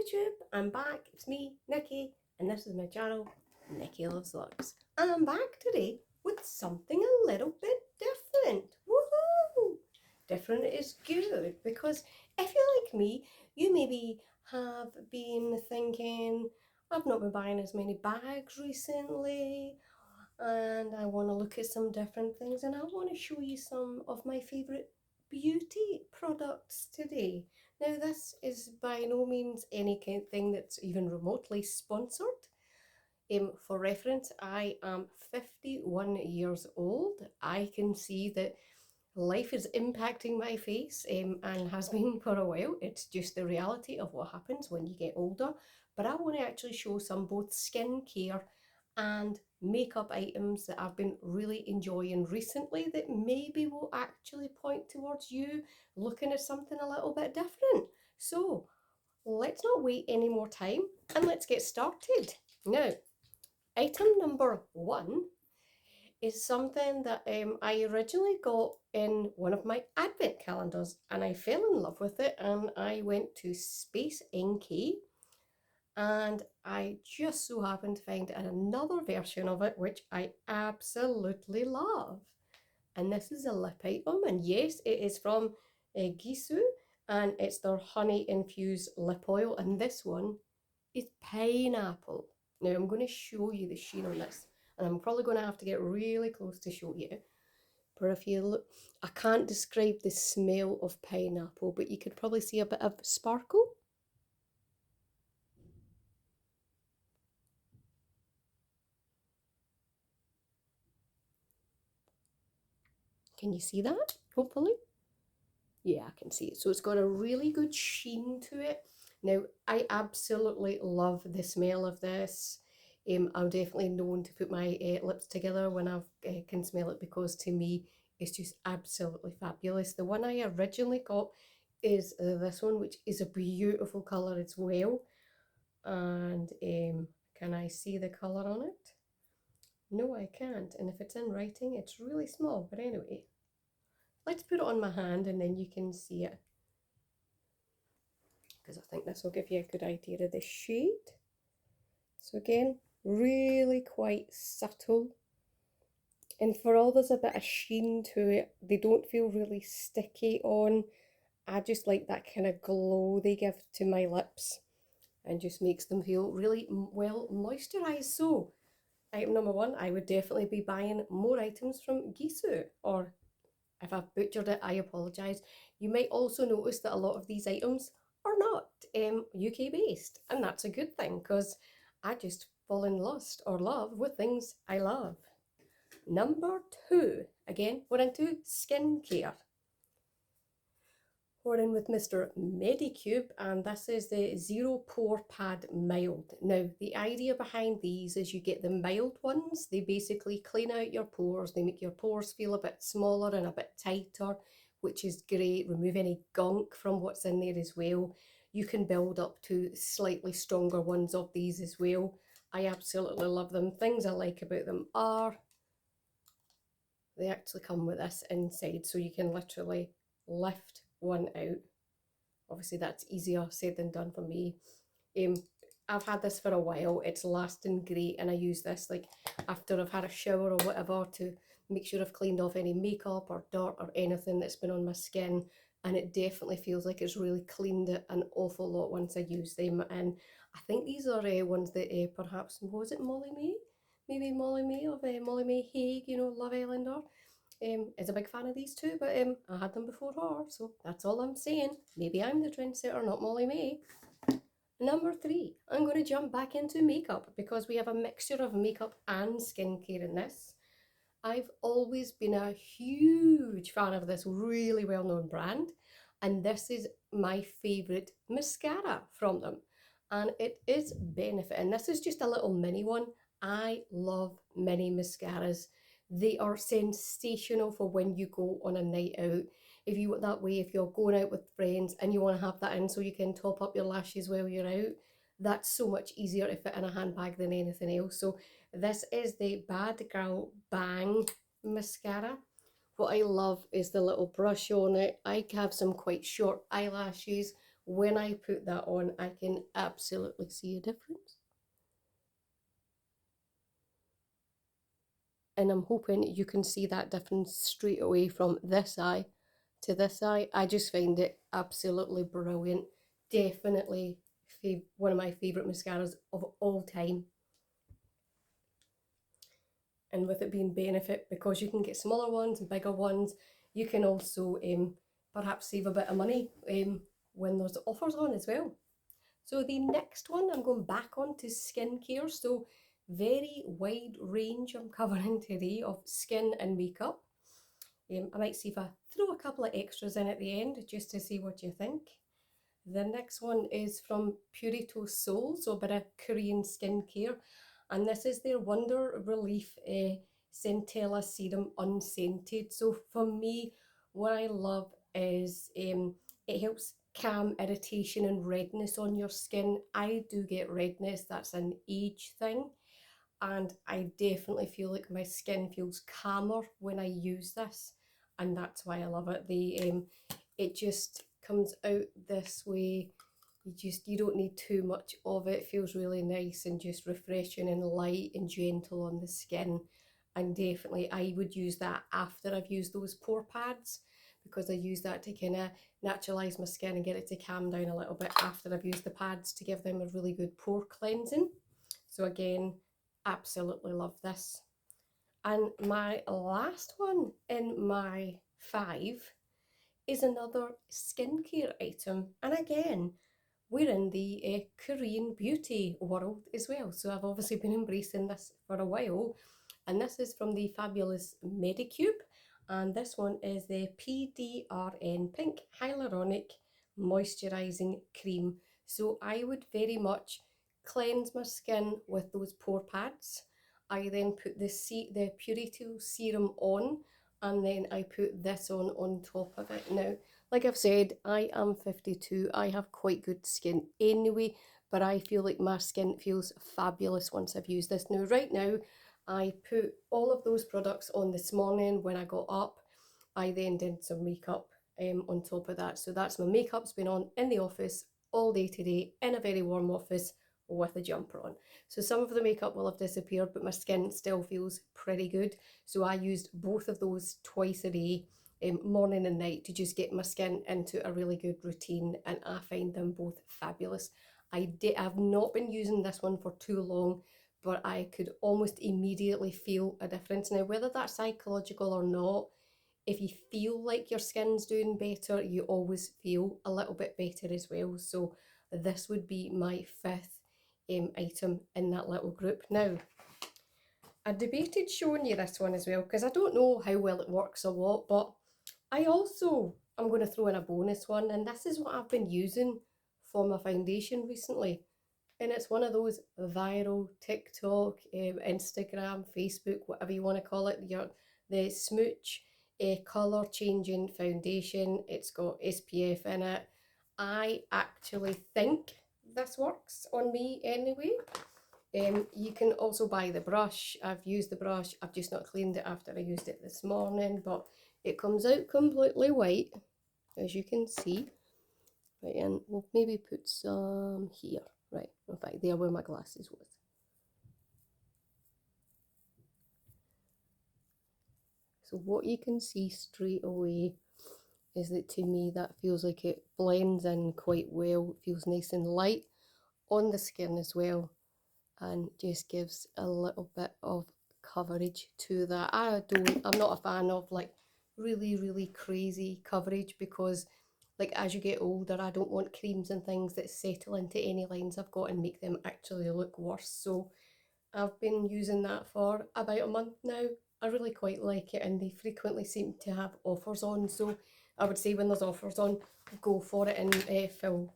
YouTube, I'm back. It's me, Nikki, and this is my channel, Nikki Loves Looks. And I'm back today with something a little bit different. Woohoo! Different is good, because if you're like me, you maybe have been thinking, I've not been buying as many bags recently, and I want to look at some different things, and I want to show you some of my favourite beauty products today. Now, this is by no means any kind of thing that's even remotely sponsored. For reference, I am 51 years old. I can see that life is impacting my face and has been for a while. It's just the reality of what happens when you get older. But I want to actually show some both skincare and makeup items that I've been really enjoying recently that maybe will actually point towards you looking at something a little bit different. So let's not wait any more time and let's get started. Now, item number one is something that I originally got in one of my advent calendars, and I fell in love with it, and I went to Space NK, and I just so happened to find another version of it which I absolutely love. And this is a lip item, and yes, it is from Gisou, and it's their honey infused lip oil, and this one is pineapple. Now I'm going to show you the sheen on this, and I'm probably going to have to get really close to show you. But if you look, I can't describe the smell of pineapple, but you could probably see a bit of sparkle. Can you see that? Hopefully. Yeah, I can see it. So it's got a really good sheen to it. Now, I absolutely love the smell of this. I'm definitely known to put my lips together when I can smell it, because to me, it's just absolutely fabulous. The one I originally got is this one, which is a beautiful colour as well. And can I see the colour on it? No, I can't. And if it's in writing, it's really small. But anyway, let's put it on my hand and then you can see it, because I think this will give you a good idea of the shade. So again, really quite subtle. And for all there's a bit of sheen to it, they don't feel really sticky on. I just like that kind of glow they give to my lips, and just makes them feel really well moisturized. So item number one, I would definitely be buying more items from Gisou, or if I've butchered it, I apologise. You might also notice that a lot of these items are not UK based, and that's a good thing, because I just fall in lust or love with things I love. Number two, again, we're into skincare. We're in with Mr. Medicube, and this is the Zero Pore Pad Mild. Now, the idea behind these is you get the mild ones. They basically clean out your pores. They make your pores feel a bit smaller and a bit tighter, which is great. Remove any gunk from what's in there as well. You can build up to slightly stronger ones of these as well. I absolutely love them. Things I like about them are they actually come with this inside, so you can literally lift one out. Obviously that's easier said than done for me. I've had this for a while. It's lasting great, and I use this like after I've had a shower or whatever to make sure I've cleaned off any makeup or dirt or anything that's been on my skin, and it definitely feels like it's really cleaned it an awful lot once I use them. And I think these are ones that perhaps, was it Molly May? Maybe Molly May of Molly May Hague, you know, Love Islander, is a big fan of these two, but I had them before her, so that's all I'm saying. Maybe I'm the trendsetter, not Molly May. Number three, I'm going to jump back into makeup, because we have a mixture of makeup and skincare in this. I've always been a huge fan of this really well-known brand, and this is my favourite mascara from them, and it is Benefit, and this is just a little mini one. I love mini mascaras. They are sensational for when you go on a night out. If you that way, if you're going out with friends and you want to have that in so you can top up your lashes while you're out, that's so much easier to fit in a handbag than anything else. So this is the Bad Girl Bang mascara. What I love is the little brush on it. I have some quite short eyelashes, when I put that on, I can absolutely see a difference. And I'm hoping you can see that difference straight away from this eye to this eye. I just find it absolutely brilliant. Definitely one of my favourite mascaras of all time. And with it being Benefit, because you can get smaller ones and bigger ones, you can also perhaps save a bit of money when there's offers on as well. So the next one, I'm going back on to skincare. So very wide range I'm covering today of skin and makeup. I might see if I throw a couple of extras in at the end just to see what you think. The next one is from Purito Seoul, so a bit of Korean skincare. And this is their Wonder Relief Centella Serum Unscented. So for me, what I love is it helps calm irritation and redness on your skin. I do get redness, that's an age thing. And I definitely feel like my skin feels calmer when I use this. And that's why I love it. It just comes out this way. You don't need too much of it. It feels really nice and just refreshing and light and gentle on the skin. And definitely I would use that after I've used those pore pads, because I use that to kind of naturalize my skin and get it to calm down a little bit after I've used the pads to give them a really good pore cleansing. So again, absolutely love this. And my last one in my 5 is another skincare item. And again, we're in the Korean beauty world as well. So I've obviously been embracing this for a while. And this is from the fabulous Medicube. And this one is the pdrn Pink Hyaluronic Moisturizing Cream. So I would very much cleanse my skin with those pore pads. I then put the Purito serum on, and then I put this on top of it. Now, like I've said, I am 52. I have quite good skin anyway, but I feel like my skin feels fabulous once I've used this. Now, right now, I put all of those products on this morning when I got up. I then did some makeup on top of that. So that's my makeup's been on in the office all day today in a very warm office with a jumper on. So some of the makeup will have disappeared, but my skin still feels pretty good. So I used both of those twice a day, morning and night, to just get my skin into a really good routine, and I find them both fabulous. I've not been using this one for too long, but I could almost immediately feel a difference. Now, whether that's psychological or not, if you feel like your skin's doing better, you always feel a little bit better as well. So this would be my 5th item in that little group. Now, I debated showing you this one as well, because I don't know how well it works or what, but I also am going to throw in a bonus one, and this is what I've been using for my foundation recently. And it's one of those viral TikTok, Instagram, Facebook, whatever you want to call it, the Smooch colour changing foundation. It's got SPF in it. I actually think this works on me anyway. You can also buy the brush. I've used the brush. I've just not cleaned it after I used it this morning, but it comes out completely white, as you can see. Right, and we'll maybe put some here. Right, in fact, there where my glasses was. So what you can see straight away is that, to me, that feels like it blends in quite well. It feels nice and light on the skin as well, and just gives a little bit of coverage to that. I'm not a fan of like really crazy coverage, because like as you get older, I don't want creams and things that settle into any lines I've got and make them actually look worse. So I've been using that for about a month now. I really quite like it, and they frequently seem to have offers on. So I would say when there's offers on, go for it and fill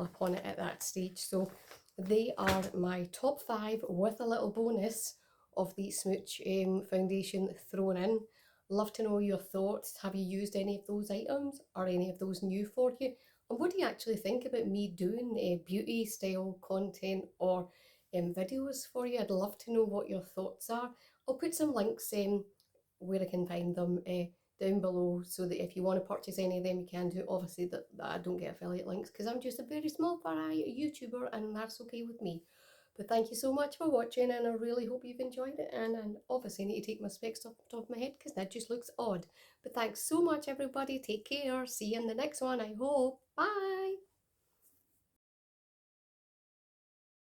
up on it at that stage. So they are my top 5 with a little bonus of the Smooch foundation thrown in. Love to know your thoughts. Have you used any of those items? Are any of those new for you? And what do you actually think about me doing beauty style content or videos for you? I'd love to know what your thoughts are. I'll put some links where I can find them down below so that if you want to purchase any of them, you can do. Obviously, that I don't get affiliate links because I'm just a very small fry YouTuber, and that's okay with me. But thank you so much for watching, and I really hope you've enjoyed it. And obviously I need to take my specs off the top of my head because that just looks odd. But thanks so much, everybody. Take care. See you in the next one, I hope. Bye.